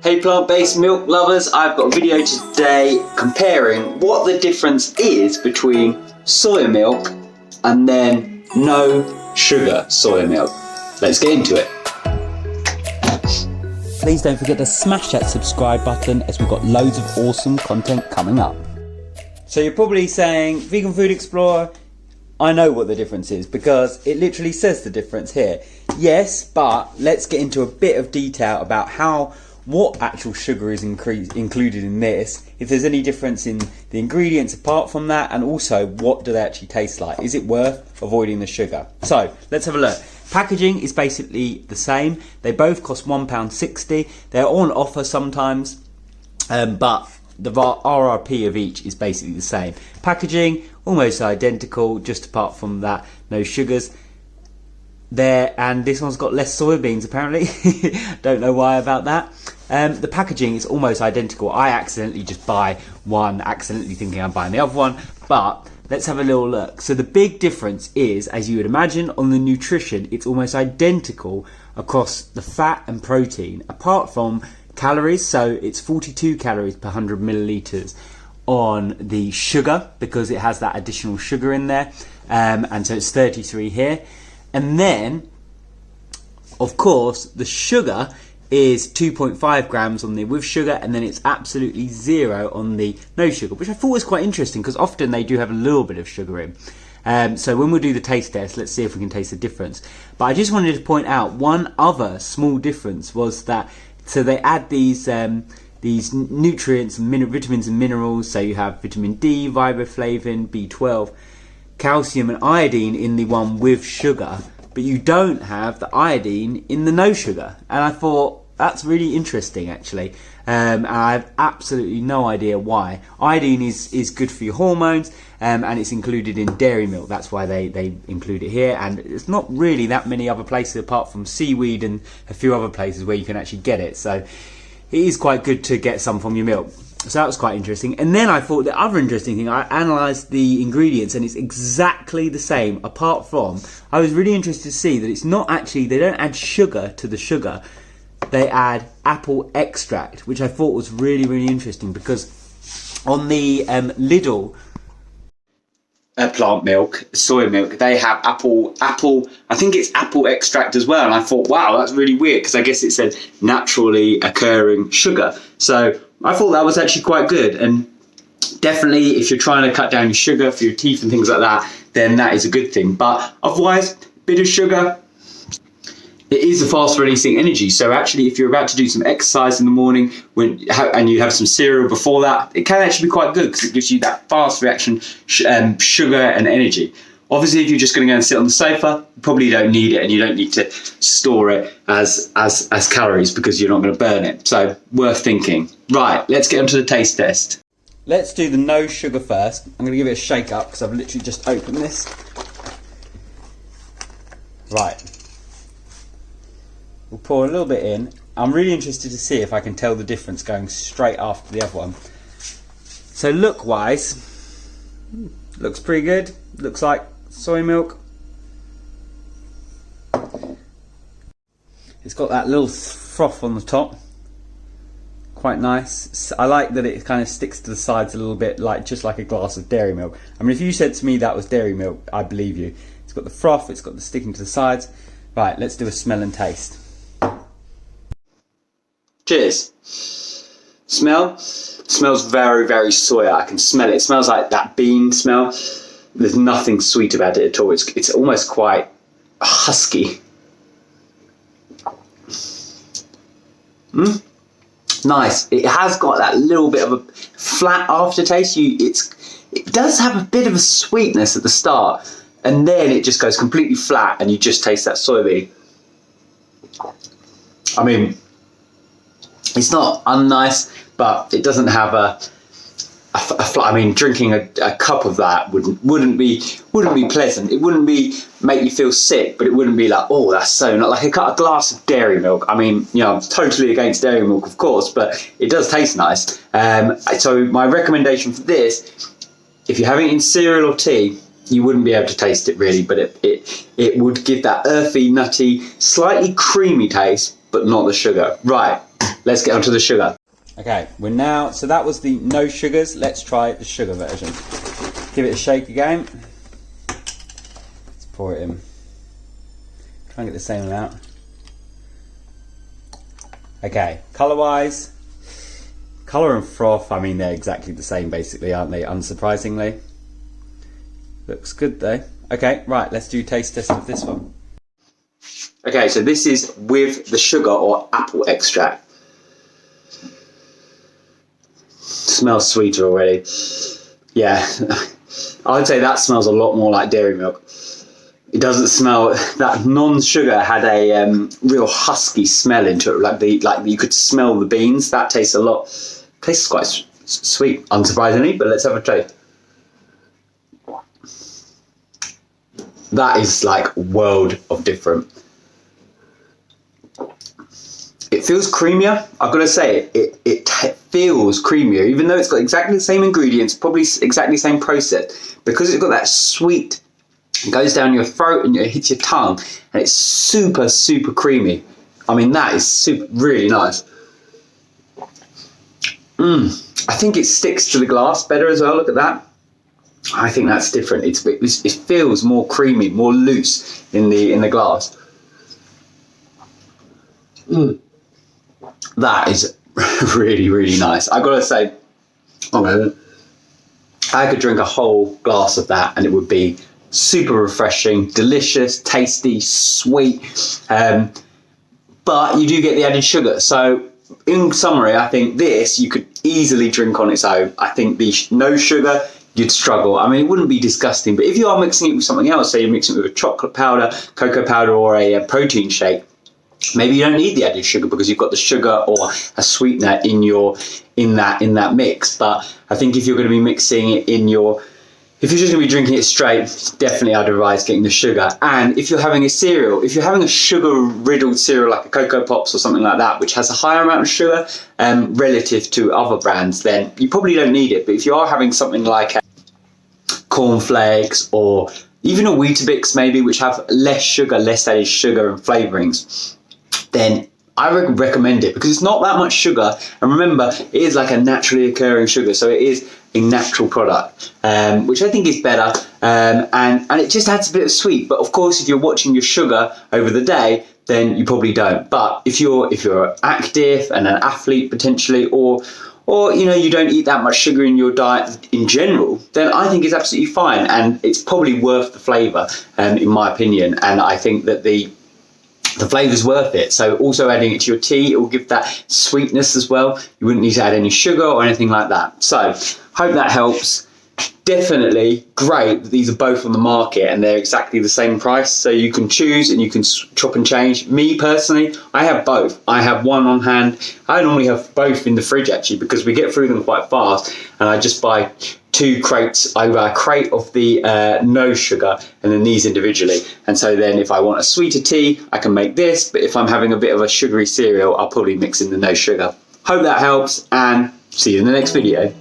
Hey plant-based milk lovers, I've got a video today comparing what the difference is between soya milk and then no sugar soya milk. Let's get into it. Please don't forget to smash that subscribe button as we've got loads of awesome content coming up. So you're probably saying, Vegan Food Explorer, I know what the difference is because it literally says the difference here. Yes, but let's get into a bit of detail about what actual sugar is included in this, if there's any difference in the ingredients apart from that, and also what do they actually taste like. Is it worth avoiding the sugar? So let's have a look. Packaging is basically the same. They both cost £1.60. They're on offer sometimes, but the RRP of each is basically the same. Packaging almost identical, just apart from that no sugars there, and this one's got less soybeans apparently. Don't know why about that. The packaging is almost identical. I accidentally just buy one, accidentally thinking I'm buying the other one, but let's have a little look. So the big difference is, as you would imagine, on the nutrition, it's almost identical across the fat and protein, apart from calories. So it's 42 calories per 100 millilitres on the sugar, because it has that additional sugar in there, and so it's 33 here. And then, of course, the sugar is 2.5 grams on the with sugar, and then it's absolutely 0 on the no sugar, which I thought was quite interesting because often they do have a little bit of sugar in. So when we do the taste test, let's see if we can taste the difference. But I just wanted to point out one other small difference was that, so they add these nutrients and vitamins and minerals. So you have vitamin D, riboflavin, B12, calcium and iodine in the one with sugar, but you don't have the iodine in the no sugar. And I thought that's really interesting actually, and I have absolutely no idea why. Iodine is good for your hormones, and it's included in dairy milk. That's why they include it here, and it's not really that many other places apart from seaweed and a few other places where you can actually get it. So it is quite good to get some from your milk. So that was quite interesting. And then I thought the other interesting thing, I analysed the ingredients and it's exactly the same, apart from, I was really interested to see that it's not actually, they don't add sugar to the sugar, they add apple extract, which I thought was really, really interesting, because on the Lidl Plant milk, soy milk, they have apple, I think it's apple extract as well. And I thought, wow, that's really weird, because I guess it said naturally occurring sugar. So I thought that was actually quite good. And definitely if you're trying to cut down your sugar for your teeth and things like that, then that is a good thing. But otherwise, bit of sugar, it is a fast releasing energy. So actually, if you're about to do some exercise in the morning and you have some cereal before that, it can actually be quite good because it gives you that fast reaction sugar and energy. Obviously, if you're just going to go and sit on the sofa, you probably don't need it, and you don't need to store it as calories because you're not going to burn it. So worth thinking. Right, let's get onto the taste test. Let's do the no sugar first. I'm going to give it a shake up because I've literally just opened this. Right. We'll pour a little bit in. I'm really interested to see if I can tell the difference going straight after the other one. So look wise, looks pretty good. Looks like soy milk. It's got that little froth on the top. Quite nice. I like that it kind of sticks to the sides a little bit, just like a glass of dairy milk. I mean, if you said to me that was dairy milk, I believe you. It's got the froth, it's got the sticking to the sides. Right, let's do a smell and taste. Cheers. Smells very, very soya. I can smell it. It smells like that bean smell. There's nothing sweet about it at all. It's almost quite husky. Nice. It has got that little bit of a flat aftertaste. It does have a bit of a sweetness at the start, and then it just goes completely flat, and you just taste that soybean. I mean, it's not unnice, but it doesn't have I mean, drinking a cup of that wouldn't be pleasant. It wouldn't make you feel sick, but it wouldn't be like, oh, that's so not like a glass of dairy milk. I mean, you know, I'm totally against dairy milk, of course, but it does taste nice. So my recommendation for this, if you're having it in cereal or tea, you wouldn't be able to taste it really, but it would give that earthy, nutty, slightly creamy taste, but not the sugar. Right, let's get onto the sugar. Okay, we're now, so that was the no sugars. Let's try the sugar version. Give it a shake again. Let's pour it in. Try and get the same amount. Okay, colour-wise, colour and froth, I mean, they're exactly the same basically, aren't they, unsurprisingly. Looks good though. Okay, right, let's do a taste test of this one. Okay, so this is with the sugar or apple extract. Smells sweeter already. Yeah, I would say that smells a lot more like dairy milk. It doesn't smell, that non-sugar had a real husky smell into it, like you could smell the beans. That tastes quite sweet, unsurprisingly, but let's have a taste. That is like a world of different. It feels creamier. I've got to say, it feels creamier, even though it's got exactly the same ingredients, probably exactly the same process, because it's got that sweet. It goes down your throat and it hits your tongue, and it's super, super creamy. I mean, that is really nice. I think it sticks to the glass better as well. Look at that. I think that's different. It feels more creamy, more loose in the glass. That is really, really nice. I've got to say, I could drink a whole glass of that and it would be super refreshing, delicious, tasty, sweet, but you do get the added sugar. So in summary, I think this you could easily drink on its own. I think the no sugar, you'd struggle. I mean, it wouldn't be disgusting, but if you are mixing it with something else, say you're mixing it with a chocolate powder, cocoa powder, or a protein shake, maybe you don't need the added sugar because you've got the sugar or a sweetener in that mix. But I think if you're going to be mixing it if you're just going to be drinking it straight, definitely I'd advise getting the sugar. And if you're having a cereal, if you're having a sugar-riddled cereal like a Cocoa Pops or something like that, which has a higher amount of sugar relative to other brands, then you probably don't need it. But if you are having something like cornflakes or even a Weetabix maybe, which have less sugar, less added sugar and flavourings, then I recommend it because it's not that much sugar. And remember, it is like a naturally occurring sugar, so it is a natural product, which I think is better, and it just adds a bit of sweet. But of course, if you're watching your sugar over the day, then you probably don't. But if you're active and an athlete potentially, or you don't eat that much sugar in your diet in general, then I think it's absolutely fine, and it's probably worth the flavour, in my opinion. And I think that the flavour's worth it. So also adding it to your tea, it will give that sweetness as well. You wouldn't need to add any sugar or anything like that. So hope that helps. Definitely great that these are both on the market and they're exactly the same price, so you can choose and you can chop and change. Me personally, I have both. I have one on hand. I normally have both in the fridge actually, because we get through them quite fast, and I just buy 2 crates. I buy a crate of the no sugar and then these individually, and so then if I want a sweeter tea I can make this, but if I'm having a bit of a sugary cereal I'll probably mix in the no sugar. Hope that helps, and see you in the next video.